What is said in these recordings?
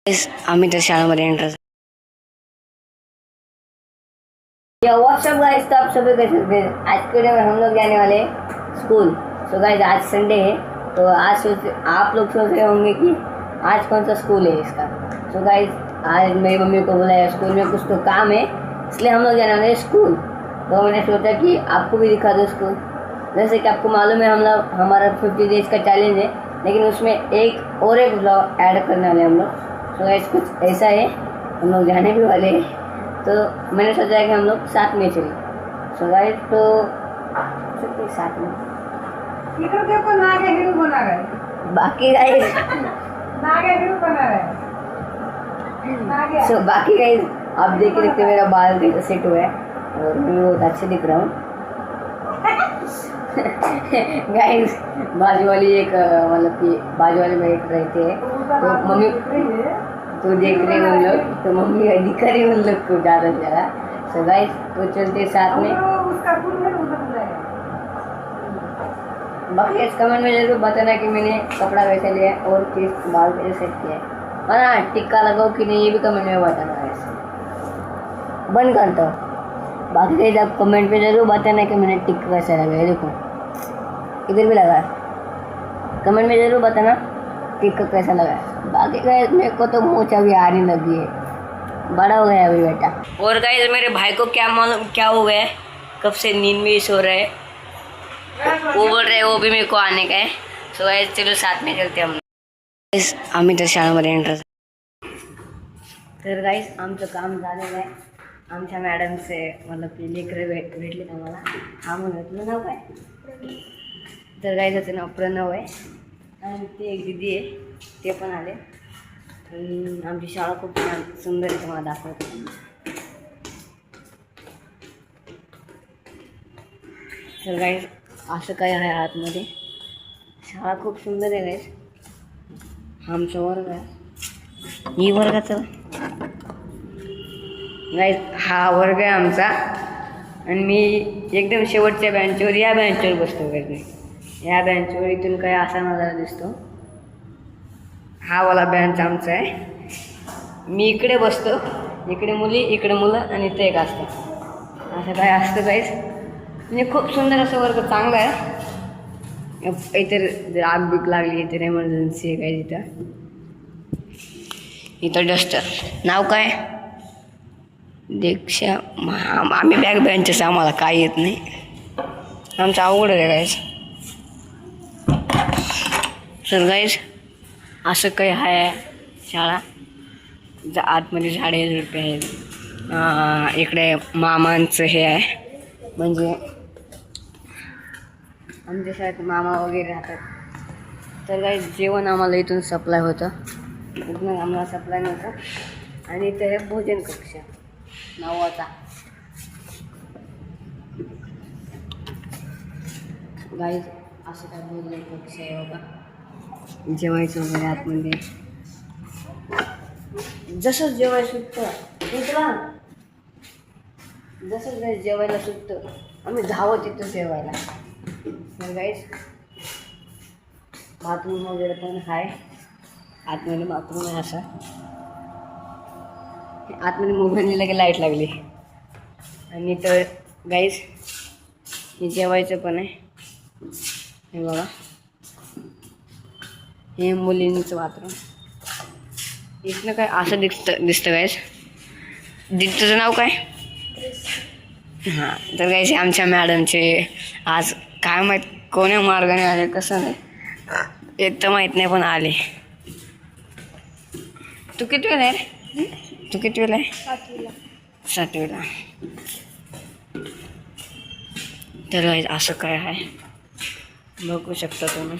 आम्ही तर शाळेमध्ये एंटर। व्हाट्सअप गाइस, तो आप सभी कैसे हैं? आज के डेट में हम लोग जाने वाले स्कूल। सो गाइस आज संडे है, तो आज आप लोग सोच रहे होंगे कि आज कौन सा स्कूल है इसका। सो गाइस आज मेरी मम्मी को बुलाया स्कूल में, कुछ तो काम है इसलिए हम लोग जाने वाले स्कूल। तो मैंने सोचा कि आपको भी दिखा दो स्कूल। जैसे कि आपको मालूम है हमारा 50 डेज का चैलेंज है, लेकिन उसमें एक ब्लॉग ऐड करने वाले हम लोग। सो गाइस कुछ ऐसा है, हम लोग जाने भी वाले हैं, तो मैंने सोचा कि हम लोग साथ में चले। सो गाइस तो चलते साथ में। इधर देखो नागे हीरो बना रहे, बाकी गाइस नागे हीरो बना रहे, नागे। सो बाकी गाइस आप देख के देखते मेरा बाल कैसे सेट हुआ है और मैं बहुत अच्छे दिख रहा हूँ। गाइस बाजू वाली एक मतलब कि बाजू वाले में एक रहते हैं, तो मम्मी तो देख रहे हैं उन लोग, तो मम्मी दिखा रही है उन लोग को ज़्यादा से ज़्यादा। सो गाइस तो चलते साथ में। उसका फूल में उधर बुलाया। बाकी इस कमेंट में जरूर बताना कि मैंने कपड़ा कैसे लिया है और किस बाल कैसे सेट किया है, और हाँ टिक्का लगाओ कि नहीं ये भी कमेंट में बताना है। बंद करता हूँ। बाकी गाइस आप कमेंट में जरूर बताना कि मैंने टिक्का कैसे लगाया। देखो इधर भी लगा है, कमेंट में जरूर बताना टिक्का कैसा लगा है। बाकी गाइस मेरे को तो मूंछ अभी आने लगी है, बड़ा हो गया अभी बेटा। और गाइस मेरे भाई को क्या मालूम क्या हो गया है, कब से नींद में सो रहे है, वो बोल रहे वो भी मेरे को आने का है। सो गाइस चलो साथ में चलते हम। आम्ही तर शाळेमध्ये एंटर। तर गाइस आमचं काम झालेलं आहे, आमच्या मॅडमचे मतलब की लेकरं भेटले ना मला। हा म्हणत तुझं नाव काय? तर गाइस त्याचं नाव प्रणव आहे आणि ते एक दिदी आहे, ते पण आले। आणि आमची शाळा खूप छान सुंदर आहे, तुम्हाला दाखवतो। तर गाइस असं काय आहे आतमध्ये, शाळा खूप सुंदर आहे गाइस। आमचा वर्ग आहे, ही वर्गाचं गाइस हा वर्ग आहे आमचा, आणि मी एकदम शेवटच्या बेंचवर या बेंचवर बसतो गाइस। मी या बेंचवर इथून काय असा नजारा दिसतो। हा वाला बेंच आमचा आहे, मी इकडे बसतो, इकडे मुली इकडे मुलं आणि इथे एक असतं, असं काय असतं गाइस। म्हणजे खूप सुंदर असं वर्ग चांगला आहे। इतर जर आग बीक लागली तर एमर्जन्सी आहे काय तिथं। इथं डस्टर नाव काय दीक्षा। आम्ही बॅक बेंचेस, आम्हाला काय येत नाही, आमचं अवघड आहे गाइस। तर गाइस असं काही आहे शाळा, आतमध्ये झाडे झुडपे आहेत। इकडे मामांचं हे आहे, म्हणजे आमच्या शाळेत मामा वगैरे राहतात। तर गाइस जेवण आम्हाला इथून सप्लाय होतं, इथून आम्हाला सप्लाय नव्हतं। आणि इथं हे भोजन कक्ष 9वाचा गाइस, असं काय भोजन कक्ष आहे बघा, जेवायचं वगैरे आतमध्ये। जसंच जेवायला सुटतं जसंच गाइस जेवायला सुटतं आम्ही धावत येतो जेवायला। तर गाइस बाथरूम वगैरे पण आहे, आतमध्ये बाथरूम आहे असं। आतमध्ये मोबाईल लगे लाईट लागली, आणि तर गाइस हे जेवायचं पण आहे। हे बघा हे मुलींचं बाथरूम, इथनं काय असं दिसतं गाइस। तुझं नाव काय? हां तर गाइस आमच्या मॅडमचे आज काय माहीत कोण्या मार्गाने आले कसं नाही एक तर माहीत नाही, पण आले। तू कितवीला आहे? तू कितवीला आहे? 7वीला। तर गाइस असं काय आहे बघू शकता तुम्ही।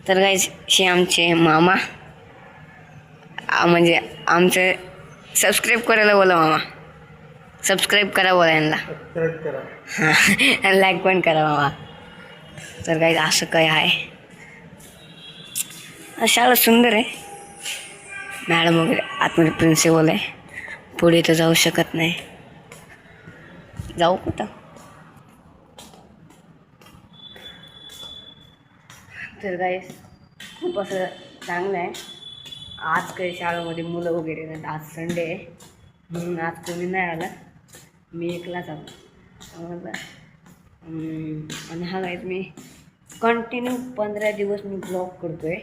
तर गाइस हे आमचे मामा, म्हणजे आमचे सबस्क्राईब करायला बोला मामा, सबस्क्राईब करा बोला यांना, हां लाईक पण करा मामा। तर गाइस असं काय आहे, शाळा सुंदर आहे। मॅडम वगैरे आतमध्ये प्रिन्सिपल आहे, पुढे तर जाऊ शकत नाही। जाऊ कुठं. तर गाईस खूप असं चांगलं आहे. आज काही शाळेमध्ये मुलं वगैरे नाहीत. आज संडे आहे म्हणून आज कोणी नाही आला. मी एकलाच आलो. आणि हा गाईस मी कंटिन्यू 15 दिवस मी ब्लॉग करतो आहे.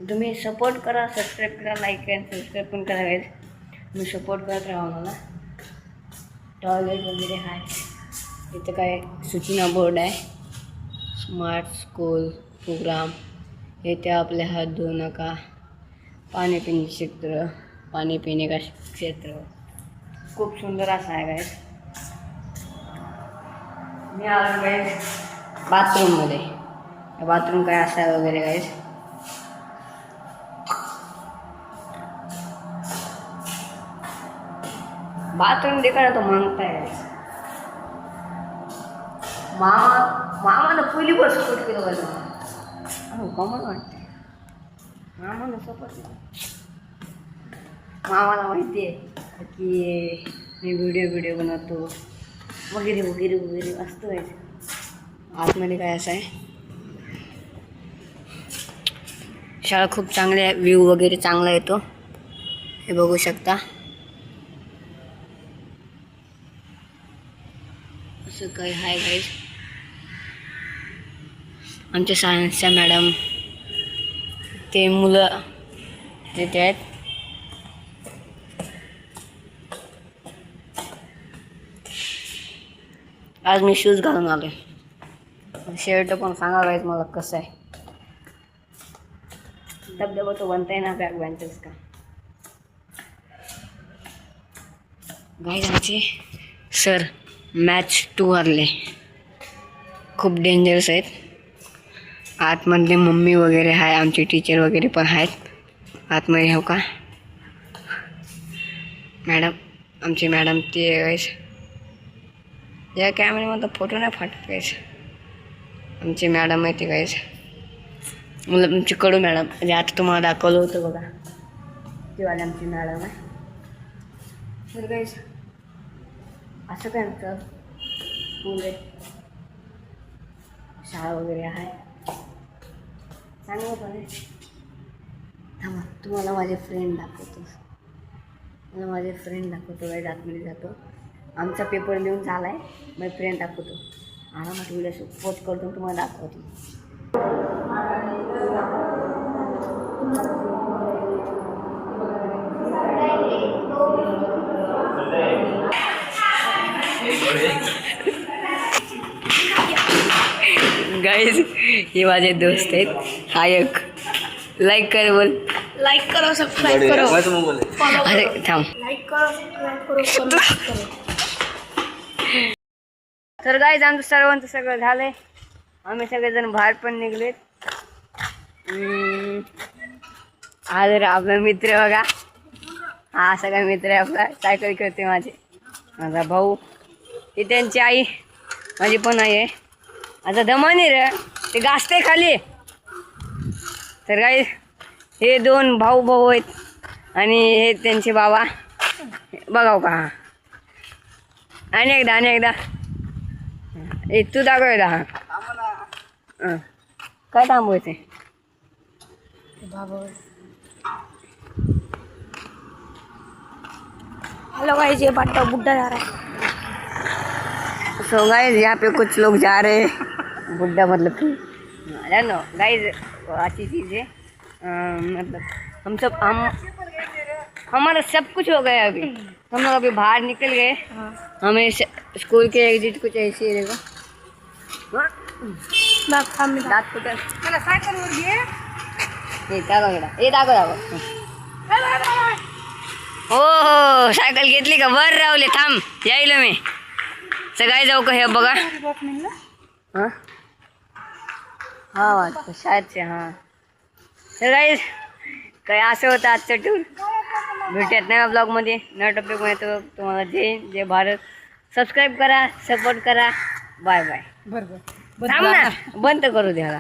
तुम्ही सपोर्ट करा, सबस्क्राईब करा, लाईक अँड सबस्क्राईब पण करा गाईस. मी सपोर्ट करत राहा मला. टॉयलेट वगैरे आहे. इथं काय सूचना बोर्ड आहे. Smart school programme. येथे आपले हात धुवू नका. पाणी पिणे क्षेत्र, पाणी पिणे का क्षेत्र. खूप सुंदर असं आहे गाईस. मी आलो गाईस बाथरूममध्ये. बाथरूम काय असं आहे वगैरे गाईस. बाथरूम देखा तो मागता है गाईस. मामानं पहिली वर्ष सपोर्ट केलं पाहिजे. कॉमन वाटते मामानं सपोर्ट केलं. मामाला माहिती आहे की मी व्हिडिओ बनवतो वगैरे वगैरे वगैरे असतं व्हायचं. आतमध्ये काय असं आहे. शाळा खूप चांगली आहे. व्ह्यू वगैरे चांगला येतो. हे बघू शकता. असं काही आहे गाईस. आमच्या सायन्सच्या मॅडम ते मुलं तिथे आहेत. आज मी शूज घालून आलो आहे. शर्ट पण सांगा गाईस मला कसं आहे. धबधबा तो बनता है ना बॅक बेंचर्स का. गाईस आमचे सर मॅच 2 हरले. खूप डेंजरस आहेत. आतमधले मम्मी वगैरे आहे. आमचे टीचर वगैरे पण आहेत आतमध्ये. हो का मॅडम. आमची मॅडम ते गाईस या कॅमेऱ्यामध्ये फोटो नाही फाटत गाईस. आमची मॅडम आहे ती गाईस. मतलब आमची कडू मॅडम. म्हणजे आता तुम्हाला दाखवलं होतं बघा. ती वाली आमची मॅडम आहे. तर गाईस असं काय आमचं स्कूल आहे. शाळा वगैरे आहे. चांगलं पण आहे. थांबा तुम्हाला माझे फ्रेंड दाखवतो. गाईस आतमध्ये जातो. आमचा पेपर लिहून झाला आहे. माझे फ्रेंड दाखवतो. आरामात व्हिडिओ पोस्ट करतो तुम्हाला दाखवतो. गाइस ये माझे दोस्त आहेत. हा एक लाईक कर बोल. लाइक करो, सब्सक्राइब करो. अरे थांब. लाइक करो, सब्सक्राइब करो. तर गाईज आमचं सर्वांचं सगळं झालंय. आम्ही सगळेजण बाहेर पण निघलेत. हा जर आपला मित्र बघा. हा सगळा मित्र आहे आपला. सायकल करते माझा भाऊ. ही त्यांची आई. माझी पण आई आहे. आता दमानी रे ते गाजते खाली. तर गाईज हे 2 भाऊ आहेत आणि हे त्यांचे बाबा. बघाव का. आणि एकदा ए तू दाखव एकदा. हां काय थांबवायचे. हेलो गाइस, ये बाटा बुड्ढा जा रहा है. सो गाइज यहाँ पे कुछ लोग जा रहे हैं. बुड्ढा मतलब कि नो गाइज अच्छी चीज़ है. मतलब हमारा सब कुछ हो गया. अभी हम लोग अभी बाहर निकल गए. हमें स्कूल के एग्जिट कुछ ऐसे ही रहेगा. दात कुठं मला सायकलवर घे. हे दाखव. हो सायकल घेतली का. वर रावले थांब यायला मी. सगळी जाऊ का. हे बघा. हां हां वाटतं शाळेचे. हां तर गाईज काय असं होतं आजचं टूर. भेटत नाही ब्लॉगमध्ये. नवीन टॉपिकमध्ये तो तुम्हाला जय भारत. सबस्क्राईब करा, सपोर्ट करा. Bye bye. बरोबर थांब ना बंद करू द्याला.